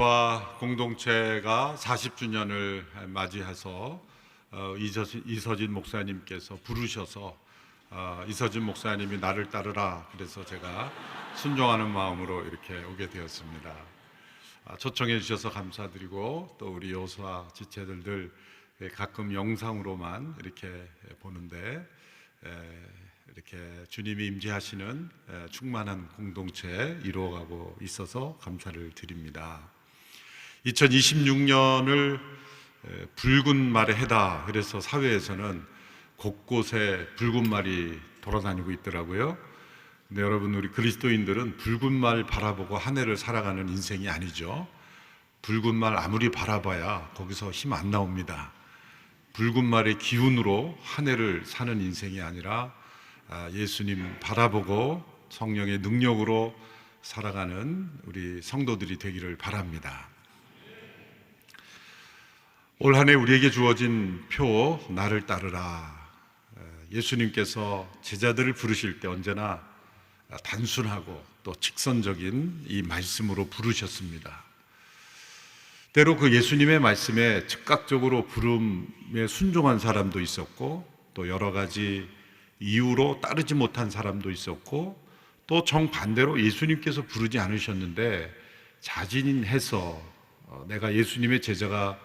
교회와 공동체가 40주년을 맞이해서 이서진 목사님께서 부르셔서 이서진 목사님이 나를 따르라 그래서 제가 순종하는 마음으로 이렇게 오게 되었습니다. 초청해 주셔서 감사드리고, 또 우리 여호수아 지체들들 가끔 영상으로만 이렇게 보는데 이렇게 주님이 임재하시는 충만한 공동체 이루어가고 있어서 감사를 드립니다. 2026년을 붉은 말의 해다, 그래서 사회에서는 곳곳에 붉은 말이 돌아다니고 있더라고요. 근데 여러분, 우리 그리스도인들은 붉은 말 바라보고 한 해를 살아가는 인생이 아니죠. 붉은 말 아무리 바라봐야 거기서 힘 안 나옵니다. 붉은 말의 기운으로 한 해를 사는 인생이 아니라 예수님 바라보고 성령의 능력으로 살아가는 우리 성도들이 되기를 바랍니다. 올 한 해 우리에게 주어진 표, 나를 따르라. 예수님께서 제자들을 부르실 때 언제나 단순하고 또 직선적인 이 말씀으로 부르셨습니다. 때로 그 예수님의 말씀에 즉각적으로 부름에 순종한 사람도 있었고, 또 여러 가지 이유로 따르지 못한 사람도 있었고, 또 정반대로 예수님께서 부르지 않으셨는데 자진해서 내가 예수님의 제자가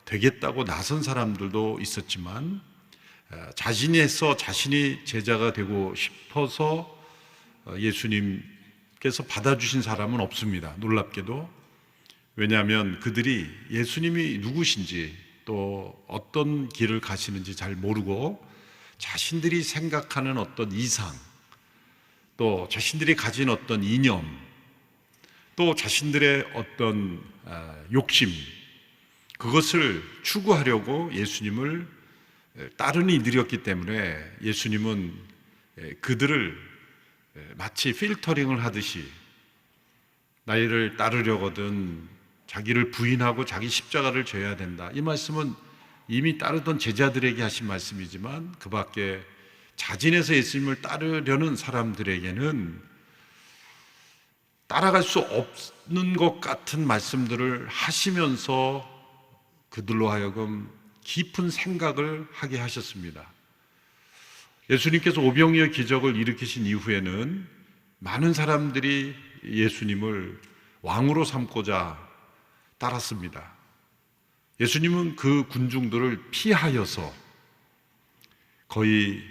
되겠다고 나선 사람들도 있었지만, 자진해서 자신이 제자가 되고 싶어서 예수님께서 받아주신 사람은 없습니다. 놀랍게도. 왜냐하면 그들이 예수님이 누구신지 또 어떤 길을 가시는지 잘 모르고 자신들이 생각하는 어떤 이상, 또 자신들이 가진 어떤 이념, 또 자신들의 어떤 욕심, 그것을 추구하려고 예수님을 따르는 이들이었기 때문에 예수님은 그들을 마치 필터링을 하듯이 나를 따르려거든 자기를 부인하고 자기 십자가를 져야 된다. 이 말씀은 이미 따르던 제자들에게 하신 말씀이지만, 그 밖에 자진해서 예수님을 따르려는 사람들에게는 따라갈 수 없는 것 같은 말씀들을 하시면서 그들로 하여금 깊은 생각을 하게 하셨습니다. 예수님께서 오병이어 기적을 일으키신 이후에는 많은 사람들이 예수님을 왕으로 삼고자 따랐습니다. 예수님은 그 군중들을 피하여서 거의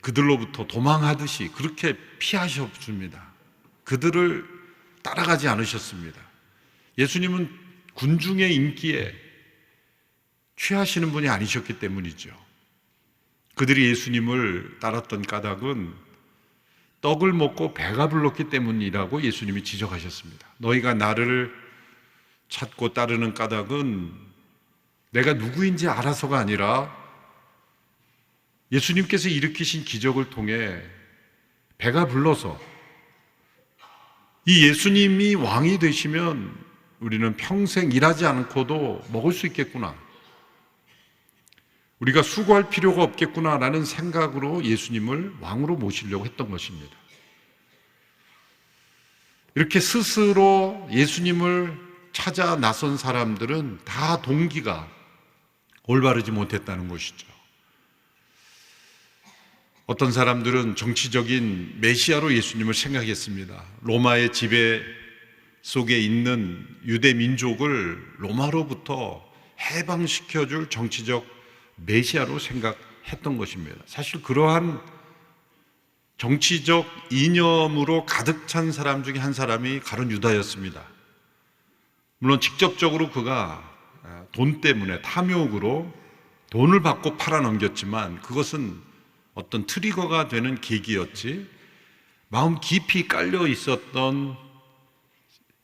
그들로부터 도망하듯이 그렇게 피하셨습니다. 그들을 따라가지 않으셨습니다. 예수님은 군중의 인기에 취하시는 분이 아니셨기 때문이죠. 그들이 예수님을 따랐던 까닭은 떡을 먹고 배가 불렀기 때문이라고 예수님이 지적하셨습니다. 너희가 나를 찾고 따르는 까닭은 내가 누구인지 알아서가 아니라 예수님께서 일으키신 기적을 통해 배가 불러서, 이 예수님이 왕이 되시면 우리는 평생 일하지 않고도 먹을 수 있겠구나, 우리가 수고할 필요가 없겠구나라는 생각으로 예수님을 왕으로 모시려고 했던 것입니다. 이렇게 스스로 예수님을 찾아 나선 사람들은 다 동기가 올바르지 못했다는 것이죠. 어떤 사람들은 정치적인 메시아로 예수님을 생각했습니다. 로마의 지배 속에 있는 유대 민족을 로마로부터 해방시켜줄 정치적 메시아로 생각했던 것입니다. 사실 그러한 정치적 이념으로 가득 찬 사람 중에 한 사람이 가룟 유다였습니다. 물론 직접적으로 그가 돈 때문에 탐욕으로 돈을 받고 팔아넘겼지만 그것은 어떤 트리거가 되는 계기였지, 마음 깊이 깔려 있었던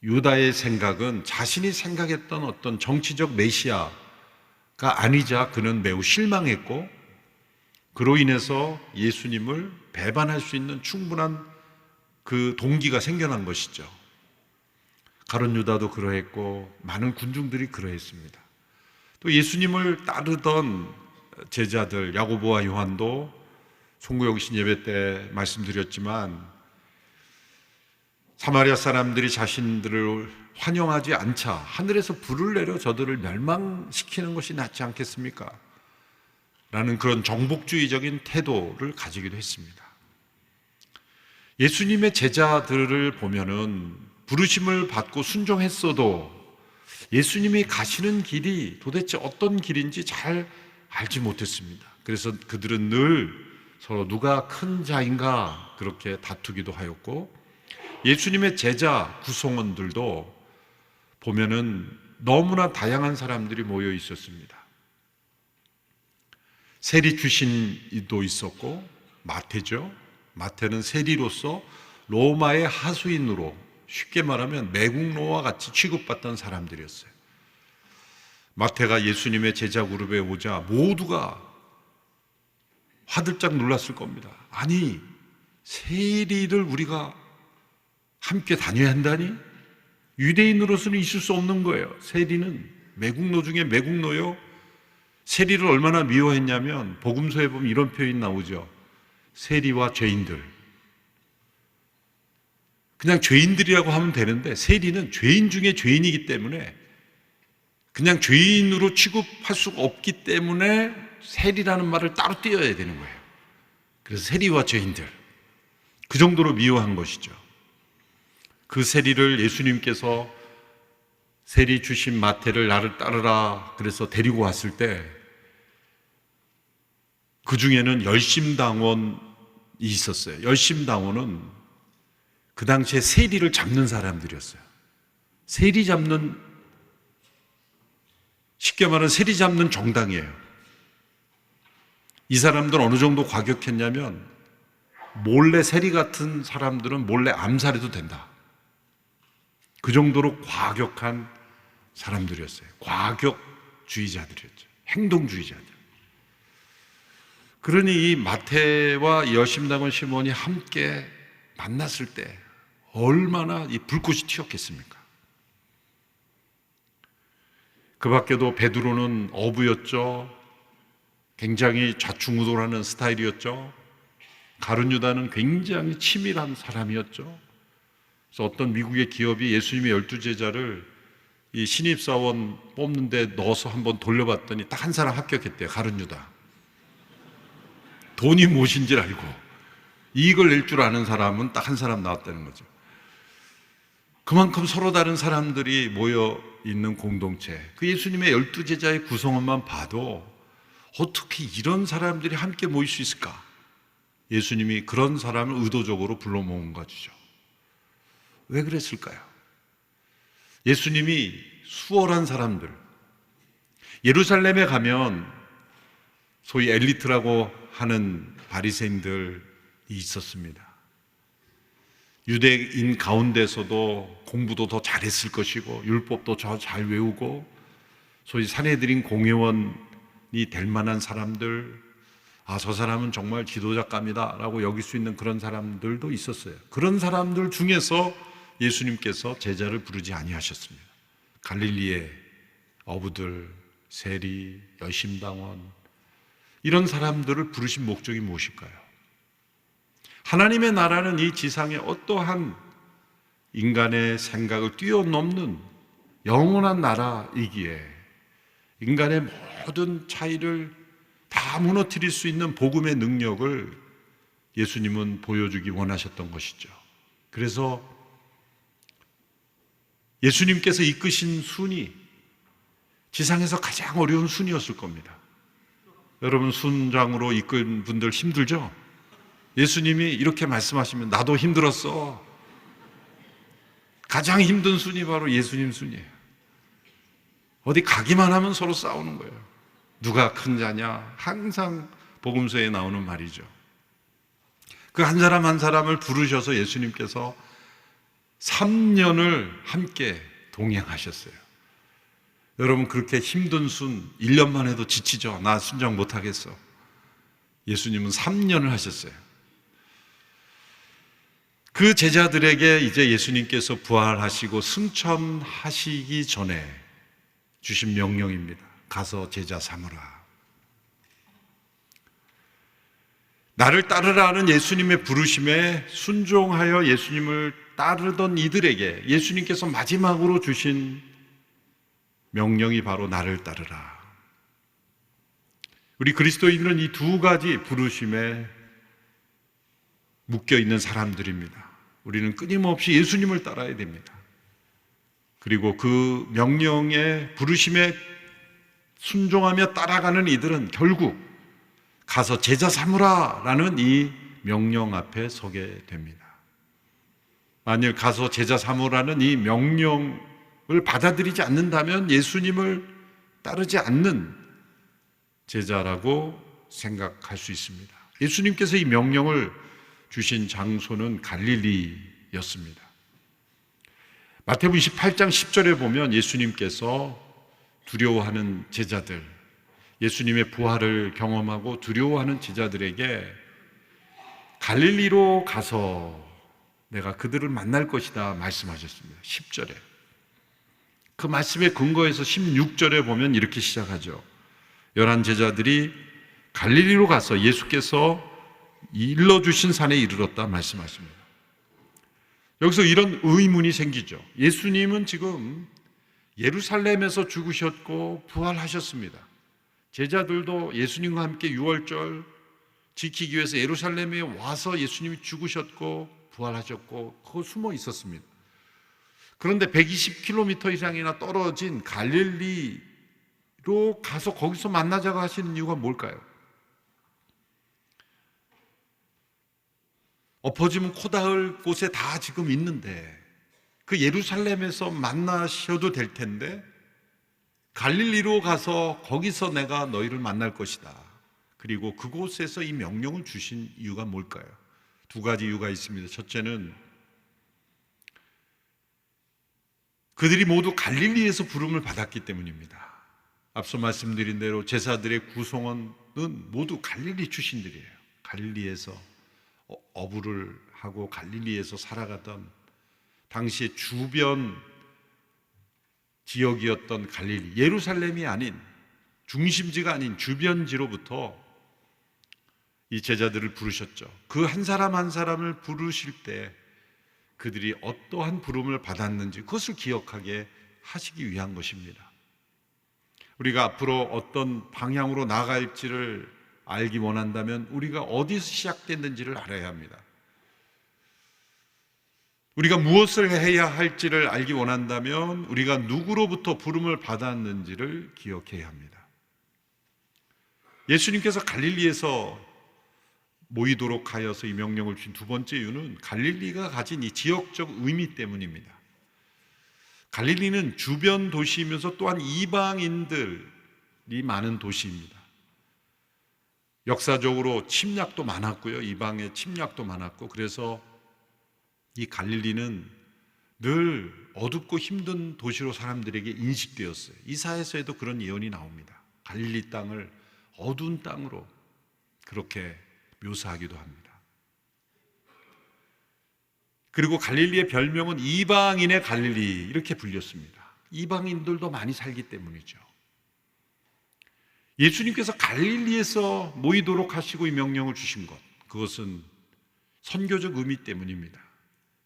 유다의 생각은 자신이 생각했던 어떤 정치적 메시아가 아니자 그는 매우 실망했고, 그로 인해서 예수님을 배반할 수 있는 충분한 그 동기가 생겨난 것이죠. 가룟 유다도 그러했고 많은 군중들이 그러했습니다. 또 예수님을 따르던 제자들 야고보와 요한도 송구영신 예배 때 말씀드렸지만 사마리아 사람들이 자신들을 환영하지 않자 하늘에서 불을 내려 저들을 멸망시키는 것이 낫지 않겠습니까? 라는 그런 정복주의적인 태도를 가지기도 했습니다. 예수님의 제자들을 보면은 부르심을 받고 순종했어도 예수님이 가시는 길이 도대체 어떤 길인지 잘 알지 못했습니다. 그래서 그들은 늘 서로 누가 큰 자인가 그렇게 다투기도 하였고, 예수님의 제자 구성원들도 보면은 너무나 다양한 사람들이 모여 있었습니다. 세리 출신도 있었고, 마태죠. 마태는 세리로서 로마의 하수인으로, 쉽게 말하면 매국노와 같이 취급받던 사람들이었어요. 마태가 예수님의 제자 그룹에 오자 모두가 화들짝 놀랐을 겁니다. 아니, 세리를 우리가 함께 다녀야 한다니? 유대인으로서는 있을 수 없는 거예요. 세리는 매국노 중에 매국노요. 세리를 얼마나 미워했냐면 복음서에 보면 이런 표현이 나오죠. 세리와 죄인들. 그냥 죄인들이라고 하면 되는데 세리는 죄인 중에 죄인이기 때문에 그냥 죄인으로 취급할 수가 없기 때문에 세리라는 말을 따로 띄어야 되는 거예요. 그래서 세리와 죄인들, 그 정도로 미워한 것이죠. 그 세리를 예수님께서 세리 주신 마태를 나를 따르라 그래서 데리고 왔을 때 그 중에는 열심당원이 있었어요. 열심당원은 그 당시에 세리를 잡는 사람들이었어요. 세리 잡는, 쉽게 말하면 세리 잡는 정당이에요. 이 사람들은 어느 정도 과격했냐면 몰래 세리 같은 사람들은 몰래 암살해도 된다. 그 정도로 과격한 사람들이었어요. 과격주의자들이었죠. 행동주의자들. 그러니 이 마태와 열심당원 시몬이 함께 만났을 때 얼마나 이 불꽃이 튀었겠습니까? 그 밖에도 베드로는 어부였죠. 굉장히 좌충우돌하는 스타일이었죠. 가룟 유다는 굉장히 치밀한 사람이었죠. 그래서 어떤 미국의 기업이 예수님의 12제자를 이 신입사원 뽑는데 넣어서 한번 돌려봤더니 딱 한 사람 합격했대요. 가룟 유다. 돈이 무엇인지 알고 이익을 낼 줄 아는 사람은 딱 한 사람 나왔다는 거죠. 그만큼 서로 다른 사람들이 모여 있는 공동체, 그 예수님의 12제자의 구성원만 봐도 어떻게 이런 사람들이 함께 모일 수 있을까? 예수님이 그런 사람을 의도적으로 불러 모은 것이죠. 왜 그랬을까요? 예수님이 수월한 사람들, 예루살렘에 가면 소위 엘리트라고 하는 바리새인들이 있었습니다. 유대인 가운데서도 공부도 더 잘했을 것이고 율법도 더 잘 외우고 소위 산헤드린 공회원이 될 만한 사람들, 아, 저 사람은 정말 지도자감이다 라고 여길 수 있는 그런 사람들도 있었어요. 그런 사람들 중에서 예수님께서 제자를 부르지 아니하셨습니다. 갈릴리의 어부들, 세리, 열심당원, 이런 사람들을 부르신 목적이 무엇일까요? 하나님의 나라는 이 지상의 어떠한 인간의 생각을 뛰어넘는 영원한 나라이기에 인간의 모든 차이를 다 무너뜨릴 수 있는 복음의 능력을 예수님은 보여주기 원하셨던 것이죠. 그래서 예수님께서 이끄신 순이 지상에서 가장 어려운 순이었을 겁니다. 여러분, 순장으로 이끈 분들 힘들죠? 예수님이 이렇게 말씀하시면 나도 힘들었어. 가장 힘든 순이 바로 예수님 순이에요. 어디 가기만 하면 서로 싸우는 거예요. 누가 큰 자냐? 항상 복음서에 나오는 말이죠. 그 한 사람 한 사람을 부르셔서 예수님께서 3년을 함께 동행하셨어요. 여러분, 그렇게 힘든 순 1년만 해도 지치죠. 나 순장 못하겠어. 예수님은 3년을 하셨어요. 그 제자들에게 이제 예수님께서 부활하시고 승천하시기 전에 주신 명령입니다. 가서 제자 삼으라. 나를 따르라는 예수님의 부르심에 순종하여 예수님을 따르던 이들에게 예수님께서 마지막으로 주신 명령이 바로 나를 따르라. 우리 그리스도인들은 이 두 가지 부르심에 묶여 있는 사람들입니다. 우리는 끊임없이 예수님을 따라야 됩니다. 그리고 그 명령에 부르심에 순종하며 따라가는 이들은 결국 가서 제자 삼으라라는 이 명령 앞에 서게 됩니다. 만일 가서 제자 삼으라는 이 명령을 받아들이지 않는다면 예수님을 따르지 않는 제자라고 생각할 수 있습니다. 예수님께서 이 명령을 주신 장소는 갈릴리였습니다. 마태복음 28장 10절에 보면 예수님께서 두려워하는 제자들, 예수님의 부활을 경험하고 두려워하는 제자들에게 갈릴리로 가서 내가 그들을 만날 것이다 말씀하셨습니다. 10절에. 그 말씀에 근거해서 16절에 보면 이렇게 시작하죠. 11 제자들이 갈릴리로 가서 예수께서 일러주신 산에 이르렀다 말씀하십니다. 여기서 이런 의문이 생기죠. 예수님은 지금 예루살렘에서 죽으셨고 부활하셨습니다. 제자들도 예수님과 함께 유월절 지키기 위해서 예루살렘에 와서 예수님이 죽으셨고 부활하셨고 그거 숨어 있었습니다. 그런데 120km 이상이나 떨어진 갈릴리로 가서 거기서 만나자고 하시는 이유가 뭘까요? 엎어지면 코 닿을 곳에 다 지금 있는데 그 예루살렘에서 만나셔도 될 텐데 갈릴리로 가서 거기서 내가 너희를 만날 것이다. 그리고 그곳에서 이 명령을 주신 이유가 뭘까요? 두 가지 이유가 있습니다. 첫째는 그들이 모두 갈릴리에서 부름을 받았기 때문입니다. 앞서 말씀드린 대로 제사들의 구성원은 모두 갈릴리 출신들이에요. 갈릴리에서 어부를 하고 갈릴리에서 살아가던 당시의 주변 지역이었던 갈릴리, 예루살렘이 아닌 중심지가 아닌 주변지로부터 이 제자들을 부르셨죠. 그 한 사람 한 사람을 부르실 때 그들이 어떠한 부름을 받았는지 그것을 기억하게 하시기 위한 것입니다. 우리가 앞으로 어떤 방향으로 나아갈지를 알기 원한다면 우리가 어디서 시작됐는지를 알아야 합니다. 우리가 무엇을 해야 할지를 알기 원한다면 우리가 누구로부터 부름을 받았는지를 기억해야 합니다. 예수님께서 갈릴리에서 모이도록 하여서 이 명령을 주신 두 번째 이유는 갈릴리가 가진 이 지역적 의미 때문입니다. 갈릴리는 주변 도시이면서 또한 이방인들이 많은 도시입니다. 역사적으로 침략도 많았고요. 이방의 침략도 많았고 그래서 이 갈릴리는 늘 어둡고 힘든 도시로 사람들에게 인식되었어요. 이사야서에도 그런 예언이 나옵니다. 갈릴리 땅을 어두운 땅으로 그렇게 묘사하기도 합니다. 그리고 갈릴리의 별명은 이방인의 갈릴리 이렇게 불렸습니다. 이방인들도 많이 살기 때문이죠. 예수님께서 갈릴리에서 모이도록 하시고 이 명령을 주신 것, 그것은 선교적 의미 때문입니다.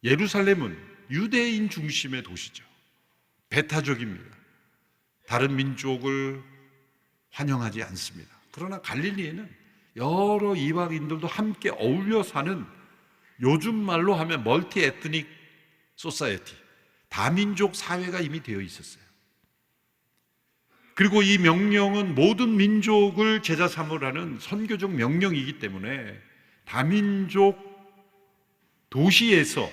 예루살렘은 유대인 중심의 도시죠. 배타적입니다. 다른 민족을 환영하지 않습니다. 그러나 갈릴리에는 여러 이방인들도 함께 어울려 사는, 요즘 말로 하면 멀티 에트닉 소사이어티, 다민족 사회가 이미 되어 있었어요. 그리고 이 명령은 모든 민족을 제자 삼으라는 선교적 명령이기 때문에 다민족 도시에서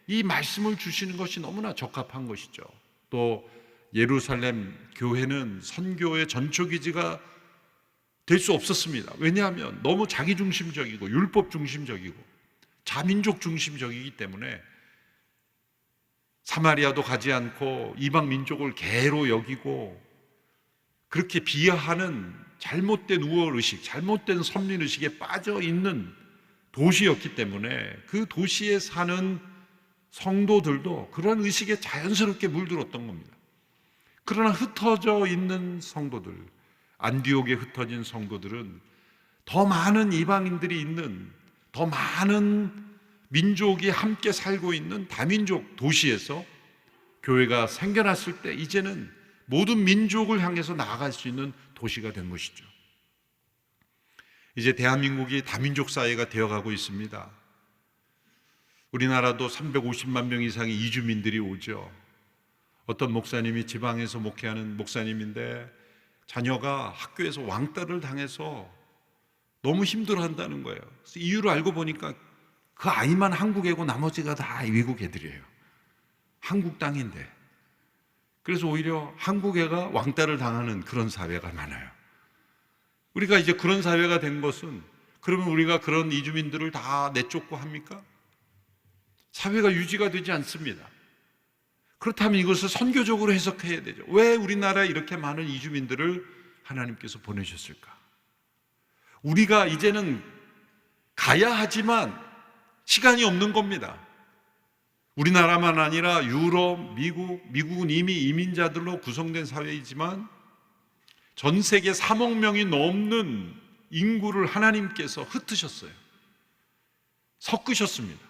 이 말씀을 주시는 것이 너무나 적합한 것이죠. 또 예루살렘 교회는 선교의 전초기지가 될 수 없었습니다. 왜냐하면 너무 자기중심적이고 율법 중심적이고 자민족 중심적이기 때문에 사마리아도 가지 않고 이방 민족을 개로 여기고 그렇게 비하하는 잘못된 우월의식, 잘못된 선민의식에 빠져 있는 도시였기 때문에 그 도시에 사는 성도들도 그런 의식에 자연스럽게 물들었던 겁니다. 그러나 흩어져 있는 성도들, 안디옥에 흩어진 성도들은 더 많은 이방인들이 있는, 더 많은 민족이 함께 살고 있는 다민족 도시에서 교회가 생겨났을 때 이제는 모든 민족을 향해서 나아갈 수 있는 도시가 된 것이죠. 이제 대한민국이 다민족 사회가 되어가고 있습니다. 우리나라도 350만 명 이상의 이주민들이 오죠. 어떤 목사님이 지방에서 목회하는 목사님인데 자녀가 학교에서 왕따를 당해서 너무 힘들어한다는 거예요. 그래서 이유를 알고 보니까 그 아이만 한국 애고 나머지가 다 외국 애들이에요. 한국 땅인데. 그래서 오히려 한국 애가 왕따를 당하는 그런 사회가 많아요. 우리가 이제 그런 사회가 된 것은, 그러면 우리가 그런 이주민들을 다 내쫓고 합니까? 사회가 유지가 되지 않습니다. 그렇다면 이것을 선교적으로 해석해야 되죠. 왜 우리나라에 이렇게 많은 이주민들을 하나님께서 보내셨을까? 우리가 이제는 가야 하지만 시간이 없는 겁니다. 우리나라만 아니라 유럽, 미국은 이미 이민자들로 구성된 사회이지만 전 세계 3억 명이 넘는 인구를 하나님께서 흩으셨어요. 섞으셨습니다.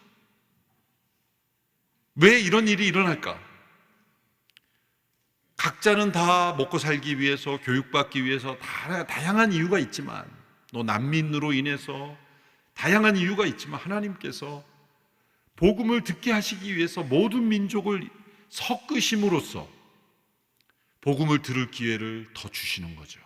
왜 이런 일이 일어날까? 각자는 다 먹고 살기 위해서, 교육받기 위해서 다양한 이유가 있지만, 또 난민으로 인해서 다양한 이유가 있지만 하나님께서 복음을 듣게 하시기 위해서 모든 민족을 섞으심으로써 복음을 들을 기회를 더 주시는 거죠.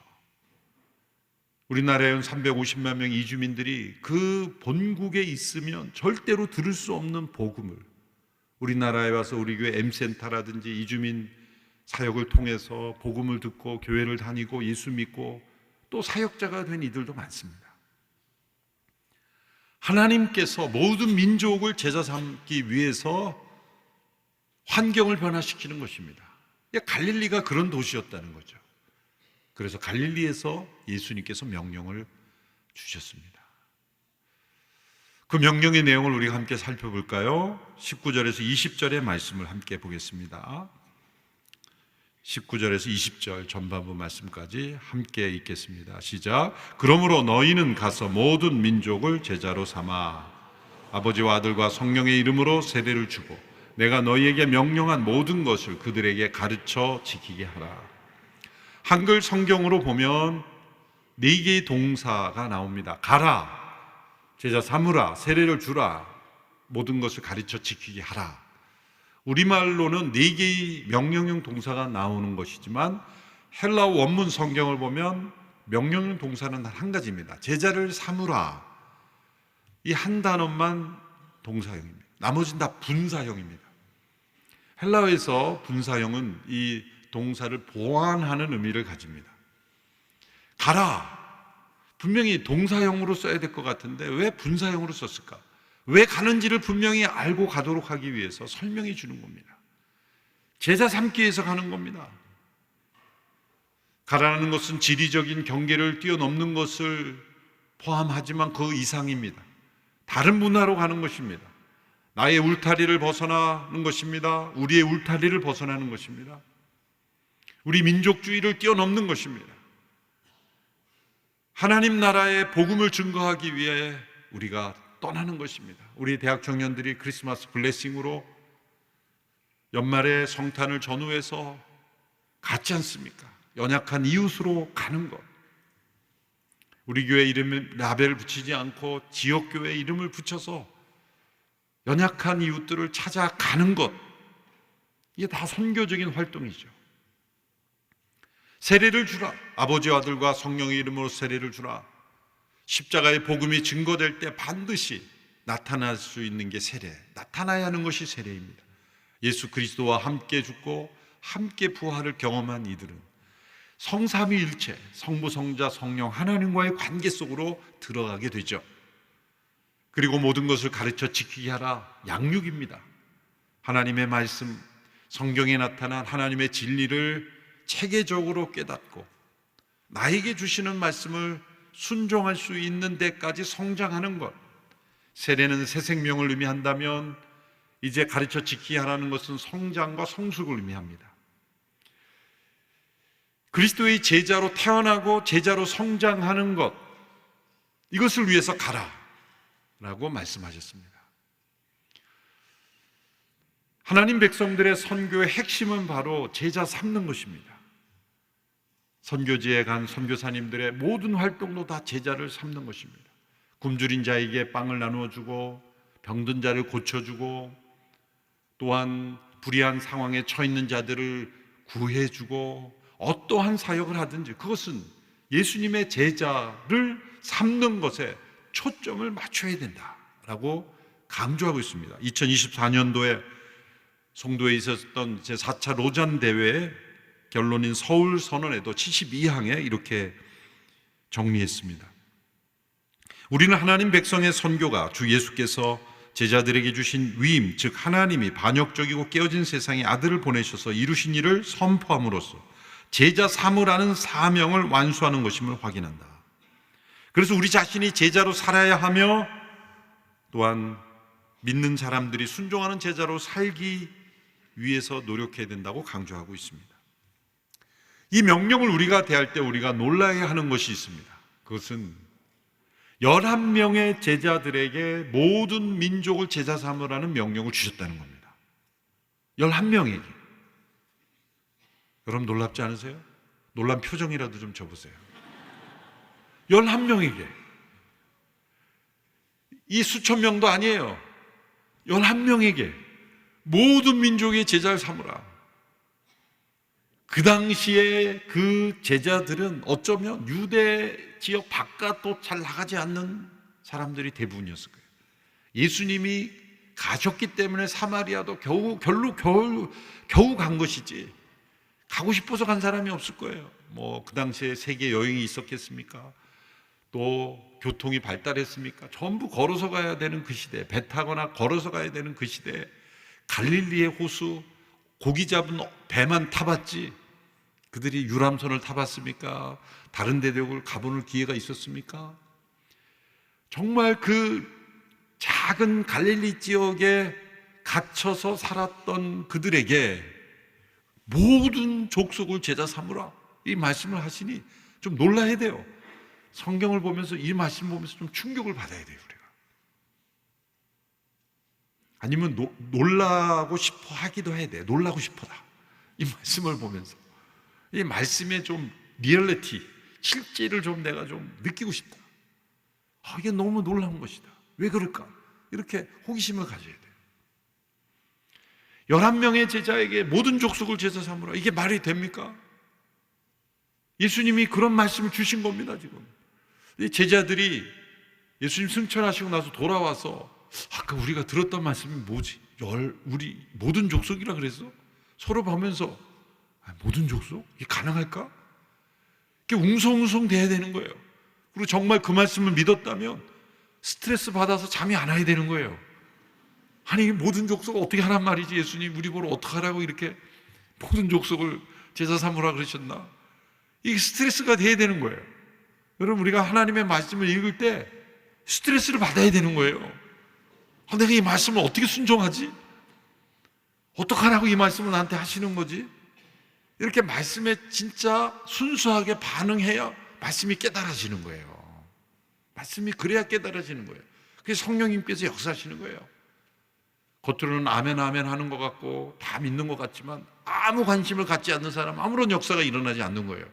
우리나라에 350만 명 이주민들이 그 본국에 있으면 절대로 들을 수 없는 복음을 우리나라에 와서 우리 교회 M센터라든지 이주민 사역을 통해서 복음을 듣고 교회를 다니고 예수 믿고 또 사역자가 된 이들도 많습니다. 하나님께서 모든 민족을 제자 삼기 위해서 환경을 변화시키는 것입니다. 갈릴리가 그런 도시였다는 거죠. 그래서 갈릴리에서 예수님께서 명령을 주셨습니다. 그 명령의 내용을 우리가 함께 살펴볼까요? 19절에서 20절의 말씀을 함께 보겠습니다. 19절에서 20절 전반부 말씀까지 함께 읽겠습니다. 시작. 그러므로 너희는 가서 모든 민족을 제자로 삼아 아버지와 아들과 성령의 이름으로 세례를 주고 내가 너희에게 명령한 모든 것을 그들에게 가르쳐 지키게 하라. 한글 성경으로 보면 4개의 동사가 나옵니다. 가라, 제자 삼으라, 세례를 주라, 모든 것을 가르쳐 지키게 하라. 우리말로는 4개의 명령형 동사가 나오는 것이지만 헬라어 원문 성경을 보면 명령형 동사는 한 가지입니다. 제자를 삼으라, 이 한 단어만 동사형입니다. 나머지는 다 분사형입니다. 헬라어에서 분사형은 이 동사를 보완하는 의미를 가집니다. 가라, 분명히 동사형으로 써야 될 것 같은데 왜 분사형으로 썼을까? 왜 가는지를 분명히 알고 가도록 하기 위해서 설명해 주는 겁니다. 제자 삼기 위해서 가는 겁니다. 가라는 것은 지리적인 경계를 뛰어넘는 것을 포함하지만 그 이상입니다. 다른 문화로 가는 것입니다. 나의 울타리를 벗어나는 것입니다. 우리의 울타리를 벗어나는 것입니다. 우리 민족주의를 뛰어넘는 것입니다. 하나님 나라의 복음을 증거하기 위해 우리가 떠나는 것입니다. 우리 대학 청년들이 크리스마스 블레싱으로 연말에 성탄을 전후해서 갔지 않습니까? 연약한 이웃으로 가는 것. 우리 교회 이름에 라벨을 붙이지 않고 지역교회 이름을 붙여서 연약한 이웃들을 찾아가는 것. 이게 다 선교적인 활동이죠. 세례를 주라. 아버지와 아들과 성령의 이름으로 세례를 주라. 십자가의 복음이 증거될 때 반드시 나타날 수 있는 게 세례, 나타나야 하는 것이 세례입니다. 예수 그리스도와 함께 죽고 함께 부활을 경험한 이들은 성삼위일체, 성부, 성자, 성령 하나님과의 관계 속으로 들어가게 되죠. 그리고 모든 것을 가르쳐 지키게 하라, 양육입니다. 하나님의 말씀, 성경에 나타난 하나님의 진리를 체계적으로 깨닫고 나에게 주시는 말씀을 순종할 수 있는 데까지 성장하는 것. 세례는 새 생명을 의미한다면 이제 가르쳐 지키게 하라는 것은 성장과 성숙을 의미합니다. 그리스도의 제자로 태어나고 제자로 성장하는 것, 이것을 위해서 가라 라고 말씀하셨습니다. 하나님 백성들의 선교의 핵심은 바로 제자 삼는 것입니다. 선교지에 간 선교사님들의 모든 활동도 다 제자를 삼는 것입니다. 굶주린 자에게 빵을 나누어주고 병든 자를 고쳐주고 또한 불의한 상황에 처해 있는 자들을 구해주고 어떠한 사역을 하든지 그것은 예수님의 제자를 삼는 것에 초점을 맞춰야 된다라고 강조하고 있습니다. 2024년도에 송도에 있었던 제4차 로잔 대회의 결론인 서울 선언에도 72항에 이렇게 정리했습니다. 우리는 하나님 백성의 선교가 주 예수께서 제자들에게 주신 위임, 즉 하나님이 반역적이고 깨어진 세상에 아들을 보내셔서 이루신 일을 선포함으로써 제자 삼으라는 사명을 완수하는 것임을 확인한다. 그래서 우리 자신이 제자로 살아야 하며 또한 믿는 사람들이 순종하는 제자로 살기 위해서 노력해야 된다고 강조하고 있습니다. 이 명령을 우리가 대할 때 우리가 놀라야 하는 것이 있습니다. 그것은 11명의 제자들에게 모든 민족을 제자 삼으라는 명령을 주셨다는 겁니다. 11명에게. 여러분 놀랍지 않으세요? 놀란 표정이라도 좀 줘보세요. 11명에게. 이 수천 명도 아니에요. 11명에게 모든 민족의 제자를 삼으라. 그 당시에 그 제자들은 어쩌면 유대 지역 바깥도 잘 나가지 않는 사람들이 대부분이었을 거예요. 예수님이 가셨기 때문에 사마리아도 겨우 간 것이지 가고 싶어서 간 사람이 없을 거예요. 그 당시에 세계 여행이 있었겠습니까? 또 교통이 발달했습니까? 전부 걸어서 가야 되는 그 시대, 배 타거나 걸어서 가야 되는 그 시대에 갈릴리의 호수, 고기 잡은 배만 타봤지 그들이 유람선을 타봤습니까? 다른 대륙을 가볼 기회가 있었습니까? 정말 그 작은 갈릴리 지역에 갇혀서 살았던 그들에게 모든 족속을 제자 삼으라 이 말씀을 하시니 좀 놀라야 돼요. 성경을 보면서 이 말씀 보면서 좀 충격을 받아야 돼요. 우리가. 아니면 놀라고 싶어 하기도 해야 돼. 놀라고 싶어다. 이 말씀을 보면서 이 말씀의 좀 리얼리티, 실제를 좀 내가 좀 느끼고 싶다. 이게 너무 놀라운 것이다. 왜 그럴까? 이렇게 호기심을 가져야 돼요. 11명의 제자에게 모든 족속을 제자 삼으라. 이게 말이 됩니까? 예수님이 그런 말씀을 주신 겁니다. 지금 이 제자들이 예수님 승천하시고 나서 돌아와서 아까 우리가 들었던 말씀이 뭐지? 우리 모든 족속이라 그랬어? 서로 보면서 모든 족속? 이게 가능할까? 이게 웅성웅성 돼야 되는 거예요. 그리고 정말 그 말씀을 믿었다면 스트레스 받아서 잠이 안 와야 되는 거예요. 아니 모든 족속을 어떻게 하란 말이지? 예수님 우리 보러 어떡하라고 이렇게 모든 족속을 제자 삼으라 그러셨나? 이게 스트레스가 돼야 되는 거예요. 여러분 우리가 하나님의 말씀을 읽을 때 스트레스를 받아야 되는 거예요. 내가 이 말씀을 어떻게 순종하지? 어떡하라고 이 말씀을 나한테 하시는 거지? 이렇게 말씀에 진짜 순수하게 반응해야 말씀이 깨달아지는 거예요. 말씀이 그래야 깨달아지는 거예요. 그래서 성령님께서 역사하시는 거예요. 겉으로는 아멘 아멘 하는 것 같고 다 믿는 것 같지만 아무 관심을 갖지 않는 사람은 아무런 역사가 일어나지 않는 거예요.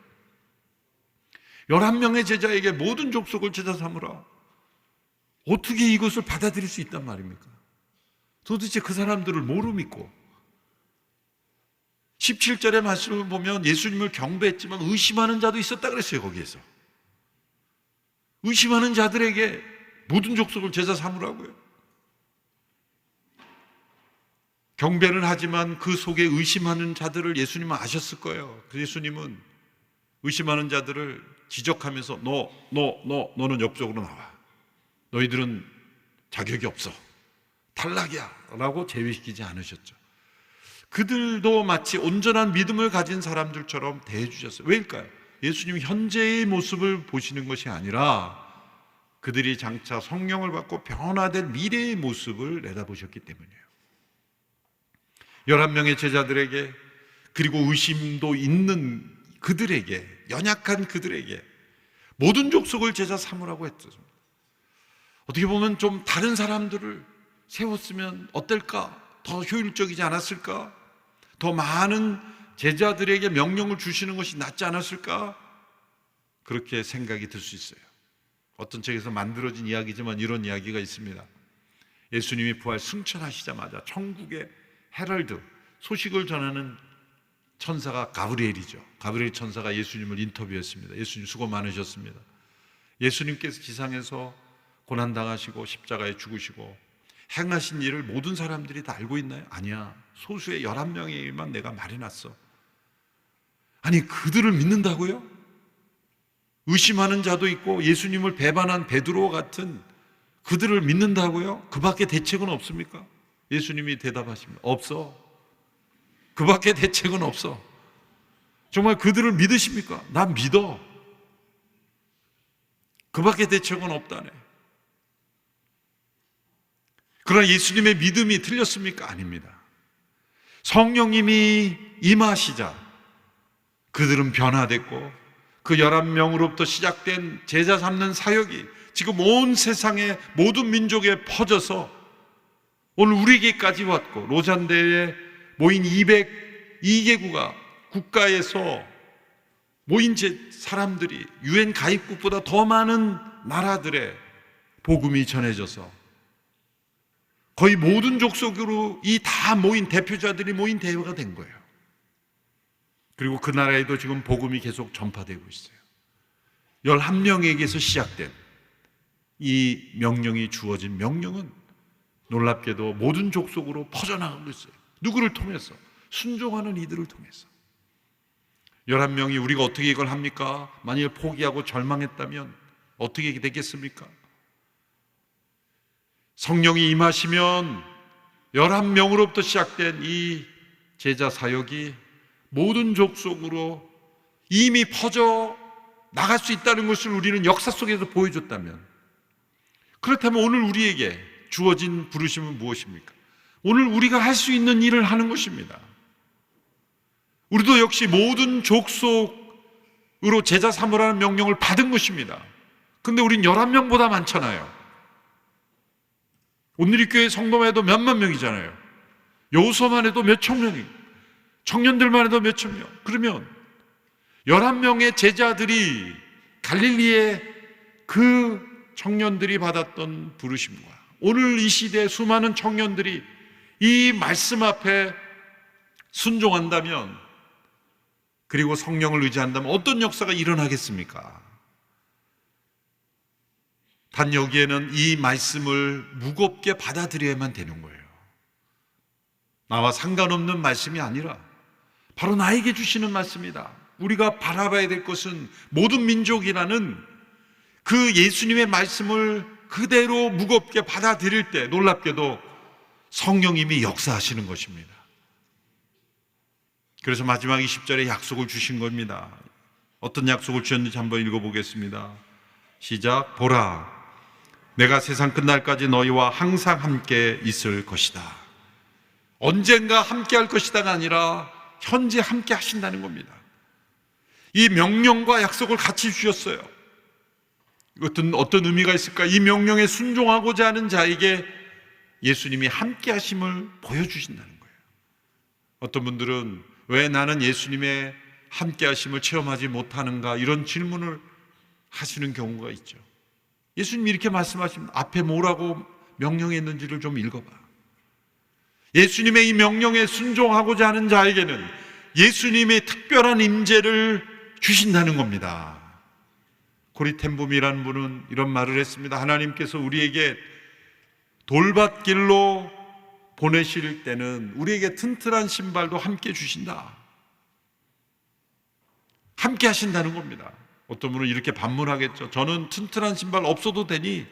11명의 제자에게 모든 족속을 제자 삼으라. 어떻게 이것을 받아들일 수 있단 말입니까? 도대체 그 사람들을 뭐로 믿고 17절의 말씀을 보면 예수님을 경배했지만 의심하는 자도 있었다 그랬어요. 거기에서 의심하는 자들에게 모든 족속을 제자 삼으라고요. 경배는 하지만 그 속에 의심하는 자들을 예수님은 아셨을 거예요. 그래서 예수님은 의심하는 자들을 지적하면서 너는 옆쪽으로 나와. 너희들은 자격이 없어. 탈락이야 라고 제외시키지 않으셨죠. 그들도 마치 온전한 믿음을 가진 사람들처럼 대해주셨어요. 왜일까요? 예수님 현재의 모습을 보시는 것이 아니라 그들이 장차 성령을 받고 변화될 미래의 모습을 내다보셨기 때문이에요. 11명의 제자들에게 그리고 의심도 있는 그들에게 연약한 그들에게 모든 족속을 제자 삼으라고 했죠. 어떻게 보면 좀 다른 사람들을 세웠으면 어떨까? 더 효율적이지 않았을까? 더 많은 제자들에게 명령을 주시는 것이 낫지 않았을까? 그렇게 생각이 들 수 있어요. 어떤 책에서 만들어진 이야기지만 이런 이야기가 있습니다. 예수님이 부활 승천하시자마자 천국의 헤럴드, 소식을 전하는 천사가 가브리엘이죠. 가브리엘 천사가 예수님을 인터뷰했습니다. 예수님 수고 많으셨습니다. 예수님께서 지상에서 고난당하시고 십자가에 죽으시고 행하신 일을 모든 사람들이 다 알고 있나요? 아니야. 소수의 11명에게만 내가 말해놨어. 아니, 그들을 믿는다고요? 의심하는 자도 있고 예수님을 배반한 베드로와 같은 그들을 믿는다고요? 그 밖에 대책은 없습니까? 예수님이 대답하십니다. 없어. 그 밖에 대책은 없어. 정말 그들을 믿으십니까? 난 믿어. 그 밖에 대책은 없다네. 그러나 예수님의 믿음이 틀렸습니까? 아닙니다. 성령님이 임하시자 그들은 변화됐고 그 11명으로부터 시작된 제자 삼는 사역이 지금 온 세상의 모든 민족에 퍼져서 오늘 우리에게까지 왔고, 로잔대에 모인 202개국가 국가에서 모인 사람들이 UN 가입국보다 더 많은 나라들의 복음이 전해져서 거의 모든 족속으로 이 다 모인 대표자들이 모인 대회가 된 거예요. 그리고 그 나라에도 지금 복음이 계속 전파되고 있어요. 11명에게서 시작된 이 명령이 주어진 명령은 놀랍게도 모든 족속으로 퍼져나가고 있어요. 누구를 통해서? 순종하는 이들을 통해서. 11명이 우리가 어떻게 이걸 합니까? 만일 포기하고 절망했다면 어떻게 되겠습니까? 성령이 임하시면 11명으로부터 시작된 이 제자 사역이 모든 족속으로 이미 퍼져 나갈 수 있다는 것을 우리는 역사 속에서 보여줬다면, 그렇다면 오늘 우리에게 주어진 부르심은 무엇입니까? 오늘 우리가 할 수 있는 일을 하는 것입니다. 우리도 역시 모든 족속으로 제자 삼으라는 명령을 받은 것입니다. 근데 우린 11명보다 많잖아요. 오늘 이 교회 성도만 해도 몇만 명이잖아요. 여호수아만 해도 몇천 명이, 청년들만 해도 몇천 명. 그러면 11명의 제자들이 갈릴리의 그 청년들이 받았던 부르심과 오늘 이 시대의 수많은 청년들이 이 말씀 앞에 순종한다면, 그리고 성령을 의지한다면 어떤 역사가 일어나겠습니까? 단 여기에는 이 말씀을 무겁게 받아들여야만 되는 거예요. 나와 상관없는 말씀이 아니라 바로 나에게 주시는 말씀이다. 우리가 바라봐야 될 것은 모든 민족이라는 그 예수님의 말씀을 그대로 무겁게 받아들일 때 놀랍게도 성령님이 역사하시는 것입니다. 그래서 마지막 20절에 약속을 주신 겁니다. 어떤 약속을 주셨는지 한번 읽어보겠습니다. 시작. 보라, 내가 세상 끝날까지 너희와 항상 함께 있을 것이다. 언젠가 함께 할 것이다가 아니라 현재 함께 하신다는 겁니다. 이 명령과 약속을 같이 주셨어요. 이것은 어떤 의미가 있을까? 이 명령에 순종하고자 하는 자에게 예수님이 함께 하심을 보여주신다는 거예요. 어떤 분들은 왜 나는 예수님의 함께 하심을 체험하지 못하는가, 이런 질문을 하시는 경우가 있죠. 예수님이 이렇게 말씀하십니다. 앞에 뭐라고 명령했는지를 좀 읽어봐. 예수님의 이 명령에 순종하고자 하는 자에게는 예수님의 특별한 임재를 주신다는 겁니다. 코리 텐붐이라는 분은 이런 말을 했습니다. 하나님께서 우리에게 돌밭길로 보내실 때는 우리에게 튼튼한 신발도 함께 주신다. 함께 하신다는 겁니다. 어떤 분은 이렇게 반문하겠죠. 저는 튼튼한 신발 없어도 되니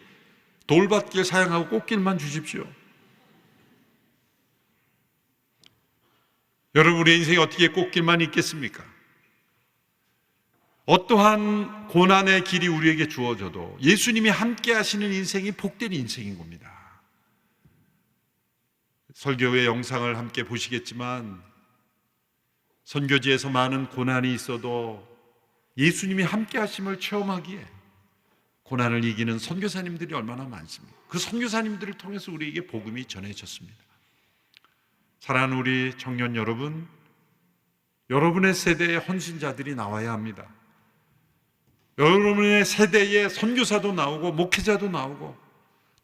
돌밭길 사용하고 꽃길만 주십시오. 여러분, 우리의 인생에 어떻게 꽃길만 있겠습니까? 어떠한 고난의 길이 우리에게 주어져도 예수님이 함께 하시는 인생이 복된 인생인 겁니다. 설교의 영상을 함께 보시겠지만 선교지에서 많은 고난이 있어도 예수님이 함께 하심을 체험하기에 고난을 이기는 선교사님들이 얼마나 많습니까? 그 선교사님들을 통해서 우리에게 복음이 전해졌습니다. 사랑하는 우리 청년 여러분, 여러분의 세대의 헌신자들이 나와야 합니다. 여러분의 세대에 선교사도 나오고 목회자도 나오고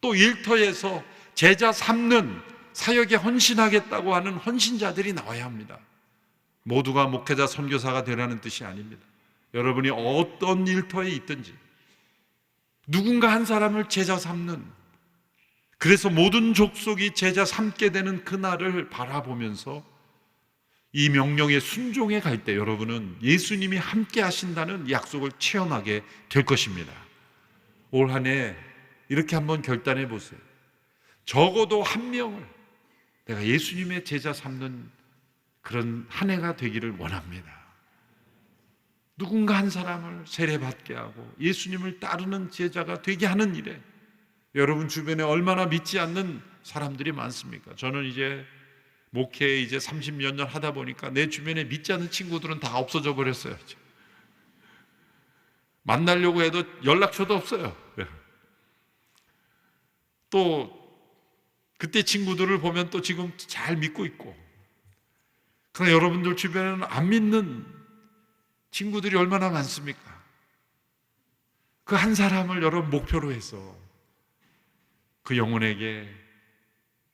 또 일터에서 제자 삼는 사역에 헌신하겠다고 하는 헌신자들이 나와야 합니다. 모두가 목회자 선교사가 되라는 뜻이 아닙니다. 여러분이 어떤 일터에 있든지 누군가 한 사람을 제자 삼는, 그래서 모든 족속이 제자 삼게 되는 그날을 바라보면서 이 명령에 순종해 갈 때 여러분은 예수님이 함께 하신다는 약속을 체험하게 될 것입니다. 올 한 해 이렇게 한번 결단해 보세요. 적어도 한 명을 내가 예수님의 제자 삼는 그런 한 해가 되기를 원합니다. 누군가 한 사람을 세례받게 하고 예수님을 따르는 제자가 되게 하는 일에 여러분 주변에 얼마나 믿지 않는 사람들이 많습니까? 저는 이제 목회 이제 30몇 년 하다 보니까 내 주변에 믿지 않는 친구들은 다 없어져 버렸어요. 만나려고 해도 연락처도 없어요. 또 그때 친구들을 보면 또 지금 잘 믿고 있고, 그러나 여러분들 주변에는 안 믿는 친구들이 얼마나 많습니까? 그 한 사람을 여러분 목표로 해서 그 영혼에게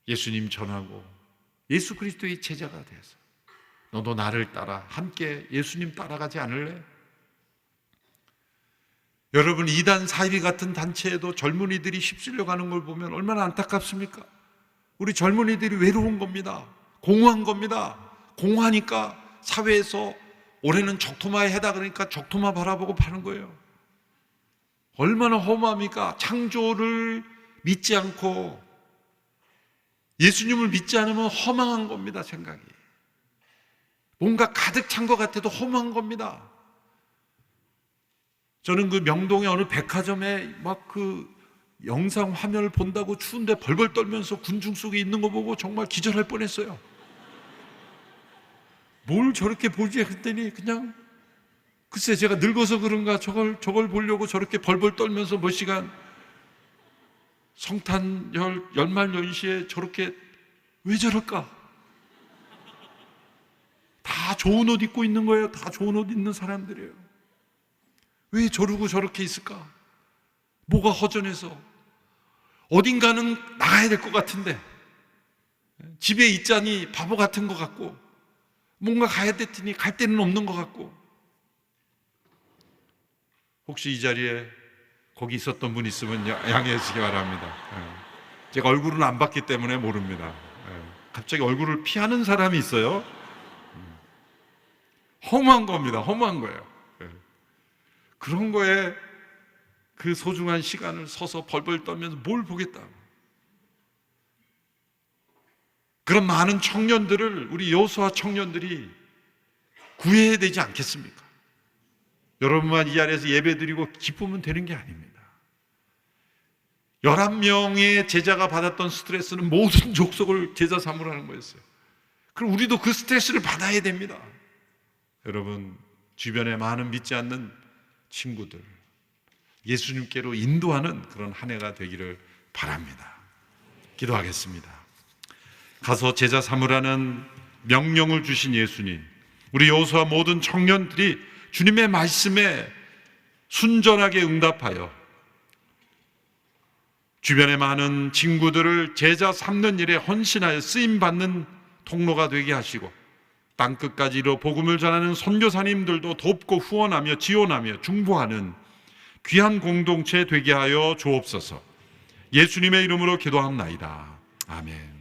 예수님 전하고 예수 그리스도의 제자가 돼서 너도 나를 따라 함께 예수님 따라가지 않을래? 여러분, 이단 사이비 같은 단체에도 젊은이들이 휩쓸려 가는 걸 보면 얼마나 안타깝습니까? 우리 젊은이들이 외로운 겁니다. 공허한 겁니다. 공허하니까 사회에서 올해는 적토마에 해다 그러니까 적토마 바라보고 파는 거예요. 얼마나 허무합니까? 창조를 믿지 않고 예수님을 믿지 않으면 허망한 겁니다. 생각이 뭔가 가득 찬 것 같아도 허무한 겁니다. 저는 그 명동의 어느 백화점에 막 그 영상 화면을 본다고 추운데 벌벌 떨면서 군중 속에 있는 거 보고 정말 기절할 뻔했어요. 뭘 저렇게 보지 했더니 그냥 글쎄 제가 늙어서 그런가 저걸 보려고 저렇게 벌벌 떨면서 몇 시간 성탄 연말 연시에 저렇게 왜 저럴까? 다 좋은 옷 입고 있는 거예요. 다 좋은 옷 입는 사람들이에요. 왜 저러고 저렇게 있을까? 뭐가 허전해서 어딘가는 나가야 될 것 같은데 집에 있자니 바보 같은 것 같고 뭔가 가야 됐더니 갈 데는 없는 것 같고. 혹시 이 자리에 거기 있었던 분 있으면 양해해 주시기 바랍니다. 제가 얼굴은 안 봤기 때문에 모릅니다. 갑자기 얼굴을 피하는 사람이 있어요. 허무한 겁니다. 허무한 거예요. 그런 거에 그 소중한 시간을 서서 벌벌 떨면서 뭘 보겠다고. 그런 많은 청년들을 우리 여호수아 청년들이 구해야 되지 않겠습니까? 여러분만 이 자리에서 예배드리고 기쁘면 되는 게 아닙니다. 11명의 제자가 받았던 스트레스는 모든 족속을 제자 삼으라는 거였어요. 그럼 우리도 그 스트레스를 받아야 됩니다. 여러분, 주변에 많은 믿지 않는 친구들 예수님께로 인도하는 그런 한 해가 되기를 바랍니다. 기도하겠습니다. 가서 제자 삼으라는 명령을 주신 예수님, 우리 여호수아 모든 청년들이 주님의 말씀에 순전하게 응답하여 주변의 많은 친구들을 제자 삼는 일에 헌신하여 쓰임받는 통로가 되게 하시고 땅끝까지 이르러 복음을 전하는 선교사님들도 돕고 후원하며 지원하며 중보하는 귀한 공동체 되게 하여 주옵소서. 예수님의 이름으로 기도합나이다. 아멘.